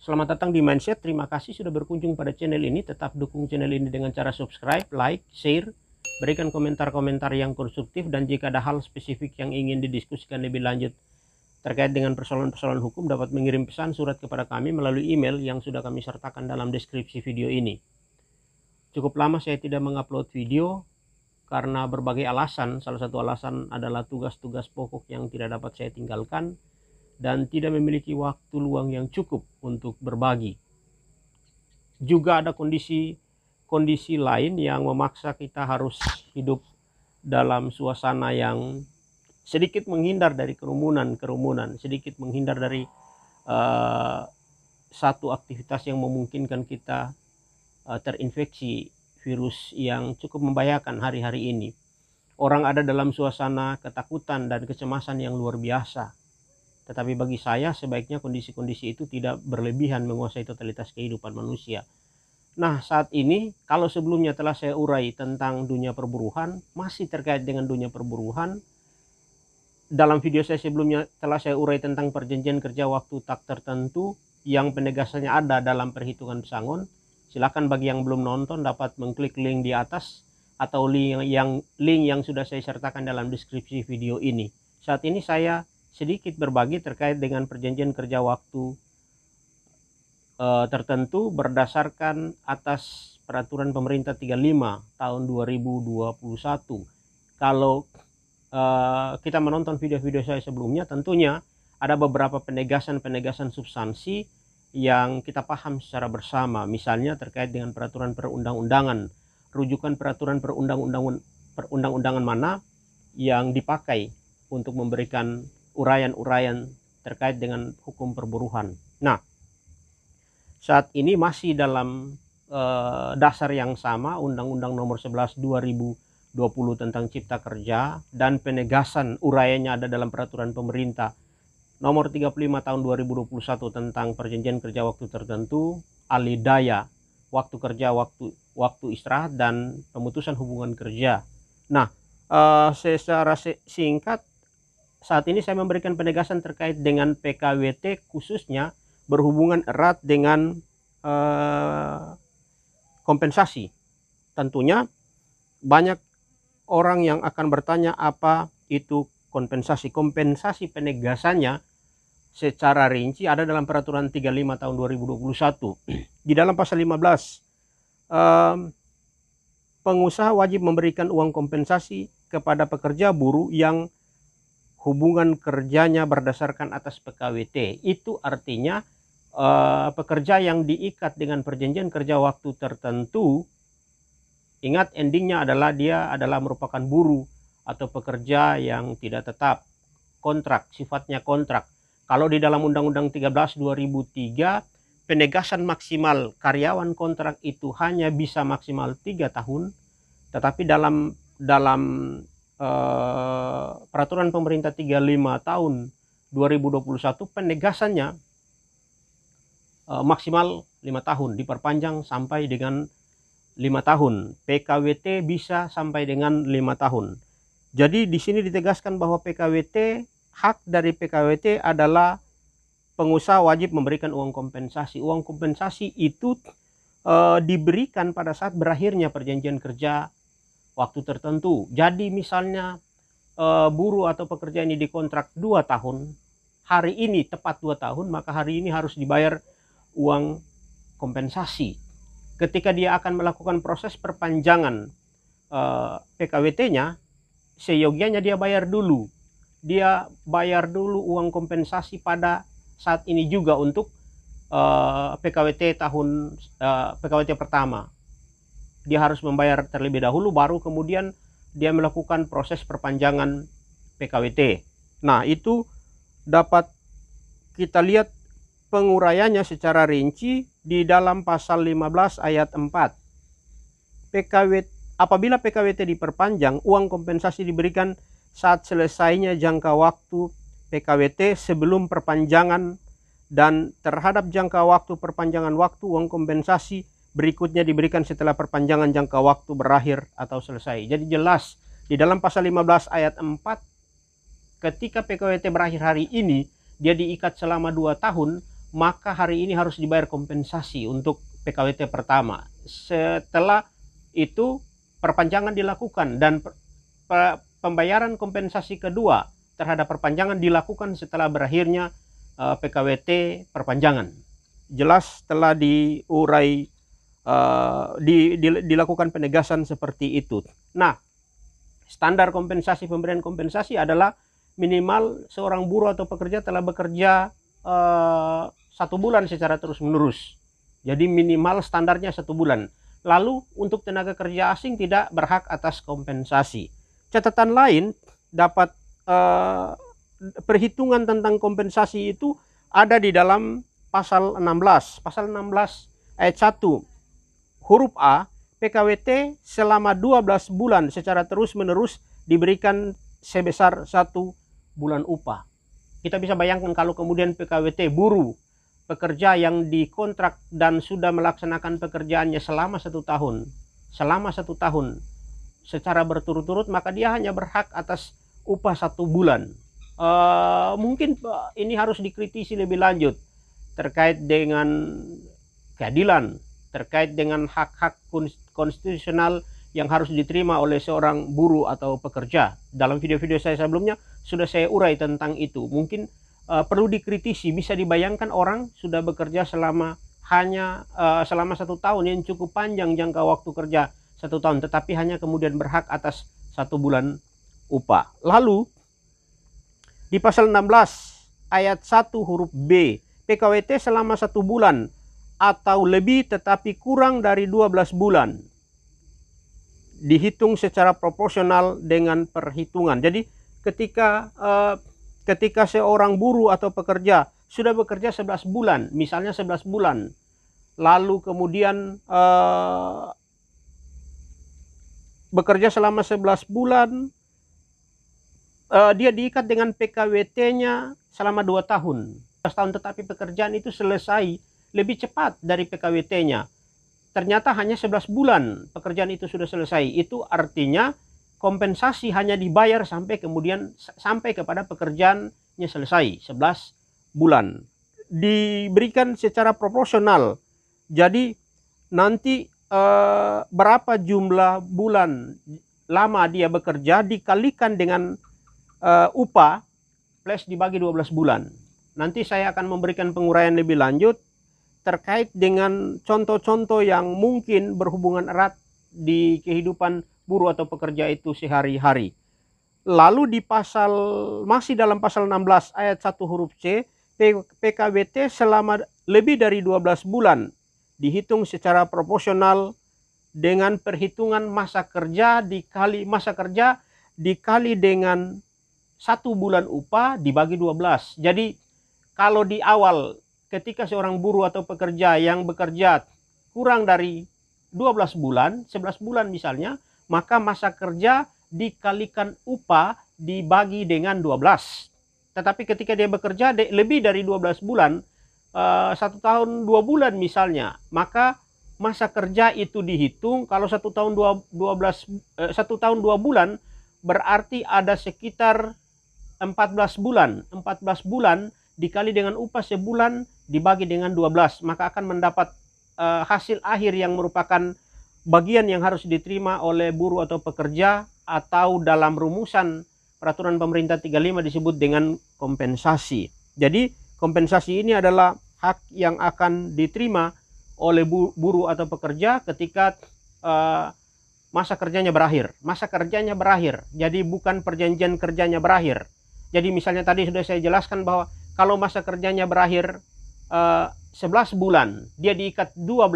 Selamat datang di Mindset. Terima kasih sudah berkunjung pada channel ini. Tetap dukung channel ini dengan cara subscribe, like, share, berikan komentar-komentar yang konstruktif, dan jika ada hal spesifik yang ingin didiskusikan lebih lanjut terkait dengan persoalan-persoalan hukum, dapat mengirim pesan surat kepada kami melalui email yang sudah kami sertakan dalam deskripsi video ini. Cukup lama saya tidak mengupload video karena berbagai alasan. Salah satu alasan adalah tugas-tugas pokok yang tidak dapat saya tinggalkan dan tidak memiliki waktu luang yang cukup untuk berbagi. Juga ada kondisi lain yang memaksa kita harus hidup dalam suasana yang sedikit menghindar dari kerumunan, sedikit menghindar dari satu aktivitas yang memungkinkan kita terinfeksi virus yang cukup membahayakan hari-hari ini. Orang ada dalam suasana ketakutan dan kecemasan yang luar biasa. Tetapi bagi saya sebaiknya kondisi-kondisi itu tidak berlebihan menguasai totalitas kehidupan manusia. Nah, saat ini kalau sebelumnya telah saya urai tentang dunia perburuhan, masih terkait dengan dunia perburuhan. Dalam video saya sebelumnya telah saya urai tentang perjanjian kerja waktu tak tertentu yang penegasannya ada dalam perhitungan pesangon. Silakan bagi yang belum nonton dapat mengklik link di atas atau link yang sudah saya sertakan dalam deskripsi video ini. Saat ini saya sedikit berbagi terkait dengan perjanjian kerja waktu tertentu berdasarkan atas peraturan pemerintah 35 tahun 2021. Kalau kita menonton video-video saya sebelumnya, tentunya ada beberapa penegasan substansi yang kita paham secara bersama. Misalnya terkait dengan peraturan perundang-undangan, rujukan peraturan perundang-undangan mana yang dipakai untuk memberikan uraian-uraian terkait dengan hukum perburuhan. Nah, saat ini masih dalam dasar yang sama, Undang-Undang Nomor 11 2020 tentang Cipta Kerja, dan penegasan uraiannya ada dalam Peraturan Pemerintah Nomor 35 tahun 2021 tentang Perjanjian Kerja Waktu Tertentu, alih-daya waktu kerja, waktu istirahat, dan pemutusan hubungan kerja. Nah, secara singkat, saat ini saya memberikan penegasan terkait dengan PKWT, khususnya berhubungan erat dengan kompensasi. Tentunya banyak orang yang akan bertanya apa itu kompensasi. Kompensasi penegasannya secara rinci ada dalam peraturan 35 tahun 2021. Di dalam pasal 15, pengusaha wajib memberikan uang kompensasi kepada pekerja buruh yang hubungan kerjanya berdasarkan atas PKWT. Itu artinya pekerja yang diikat dengan perjanjian kerja waktu tertentu, ingat endingnya adalah dia adalah merupakan buruh atau pekerja yang tidak tetap, kontrak, sifatnya kontrak. Kalau di dalam Undang-Undang 13 2003, penegasan maksimal karyawan kontrak itu hanya bisa maksimal 3 tahun, tetapi dalam Peraturan Pemerintah 35 tahun 2021 penegasannya maksimal 5 tahun, diperpanjang sampai dengan 5 tahun. PKWT bisa sampai dengan 5 tahun. Jadi di sini ditegaskan bahwa PKWT, hak dari PKWT adalah pengusaha wajib memberikan uang kompensasi. Uang kompensasi itu diberikan pada saat berakhirnya perjanjian kerja waktu tertentu. Jadi misalnya buruh atau pekerja ini dikontrak 2 tahun, hari ini tepat 2 tahun, maka hari ini harus dibayar uang kompensasi. Ketika dia akan melakukan proses perpanjangan PKWT-nya, seyogianya dia bayar dulu. Dia bayar dulu uang kompensasi pada saat ini juga untuk PKWT pertama. Dia harus membayar terlebih dahulu, baru kemudian dia melakukan proses perpanjangan PKWT. Nah, itu dapat kita lihat penguraiannya secara rinci di dalam pasal 15 ayat 4. Apabila PKWT diperpanjang, uang kompensasi diberikan saat selesainya jangka waktu PKWT sebelum perpanjangan, dan terhadap jangka waktu perpanjangan waktu, uang kompensasi berikutnya diberikan setelah perpanjangan jangka waktu berakhir atau selesai. Jadi jelas di dalam pasal 15 ayat 4, ketika PKWT berakhir hari ini, dia diikat selama 2 tahun, maka hari ini harus dibayar kompensasi untuk PKWT pertama. Setelah itu perpanjangan dilakukan dan pembayaran kompensasi kedua terhadap perpanjangan dilakukan setelah berakhirnya PKWT perpanjangan. Jelas telah diurai, dilakukan penegasan seperti itu. Nah, standar kompensasi, pemberian kompensasi adalah minimal seorang buruh atau pekerja telah bekerja 1 bulan secara terus-menerus. Jadi minimal standarnya 1 bulan. Lalu untuk tenaga kerja asing tidak berhak atas kompensasi. Catatan lain, dapat perhitungan tentang kompensasi itu ada di dalam pasal 16. Pasal 16 ayat 1 huruf A, PKWT selama 12 bulan secara terus-menerus diberikan sebesar 1 bulan upah. Kita bisa bayangkan kalau kemudian PKWT buruh pekerja yang dikontrak dan sudah melaksanakan pekerjaannya selama 1 tahun, secara berturut-turut, maka dia hanya berhak atas upah 1 bulan. Mungkin ini harus dikritisi lebih lanjut terkait dengan keadilan, terkait dengan hak-hak konstitusional yang harus diterima oleh seorang buruh atau pekerja. Dalam video-video saya sebelumnya sudah saya urai tentang itu. Mungkin perlu dikritisi. Bisa dibayangkan orang sudah bekerja selama 1 tahun, yang cukup panjang jangka waktu kerja 1 tahun, tetapi hanya kemudian berhak atas 1 bulan upah. Lalu di pasal 16 ayat 1 huruf B, PKWT selama 1 bulan atau lebih tetapi kurang dari 12 bulan dihitung secara proporsional dengan perhitungan. Jadi ketika seorang buruh atau pekerja sudah bekerja 11 bulan, misalnya 11 bulan, lalu kemudian bekerja selama 11 bulan, dia diikat dengan PKWT-nya selama 2 tahun. 12 tahun, tetapi pekerjaan itu selesai lebih cepat dari PKWT-nya. Ternyata hanya 11 bulan pekerjaan itu sudah selesai. Itu artinya kompensasi hanya dibayar sampai kepada pekerjaannya selesai 11 bulan. Diberikan secara proporsional. Jadi nanti berapa jumlah bulan lama dia bekerja dikalikan dengan upah plus dibagi 12 bulan. Nanti saya akan memberikan penguraian lebih lanjut terkait dengan contoh-contoh yang mungkin berhubungan erat di kehidupan buruh atau pekerja itu sehari-hari. Lalu masih dalam pasal 16 ayat 1 huruf C, PKWT selama lebih dari 12 bulan dihitung secara proporsional dengan perhitungan masa kerja dikali dengan 1 bulan upah dibagi 12. Jadi kalau di awal ketika seorang buruh atau pekerja yang bekerja kurang dari 12 bulan, 11 bulan misalnya, maka masa kerja dikalikan upah dibagi dengan 12. Tetapi ketika dia bekerja lebih dari 12 bulan, 1 tahun 2 bulan misalnya, maka masa kerja itu dihitung. Kalau 1 tahun 2 bulan berarti ada sekitar 14 bulan. 14 bulan dikali dengan upah sebulan dibagi dengan 12, maka akan mendapat hasil akhir yang merupakan bagian yang harus diterima oleh buruh atau pekerja, atau dalam rumusan peraturan pemerintah 35 disebut dengan kompensasi. Jadi kompensasi ini adalah hak yang akan diterima oleh buruh atau pekerja ketika masa kerjanya berakhir. Masa kerjanya berakhir, jadi bukan perjanjian kerjanya berakhir. Jadi misalnya tadi sudah saya jelaskan bahwa kalau masa kerjanya berakhir 11 bulan, dia diikat 2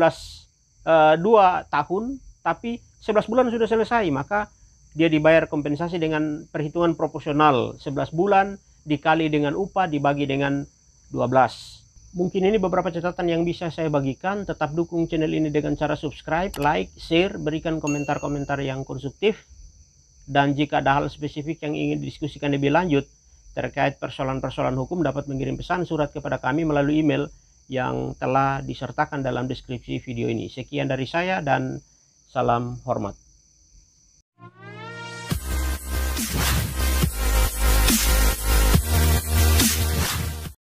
tahun, tapi 11 bulan sudah selesai, maka dia dibayar kompensasi dengan perhitungan proporsional. 11 bulan dikali dengan upah dibagi dengan 12. Mungkin ini beberapa catatan yang bisa saya bagikan. Tetap dukung channel ini dengan cara subscribe, like, share, berikan komentar-komentar yang konstruktif. Dan jika ada hal spesifik yang ingin didiskusikan lebih lanjut terkait persoalan-persoalan hukum, dapat mengirim pesan surat kepada kami melalui email yang telah disertakan dalam deskripsi video ini. Sekian dari saya dan salam hormat.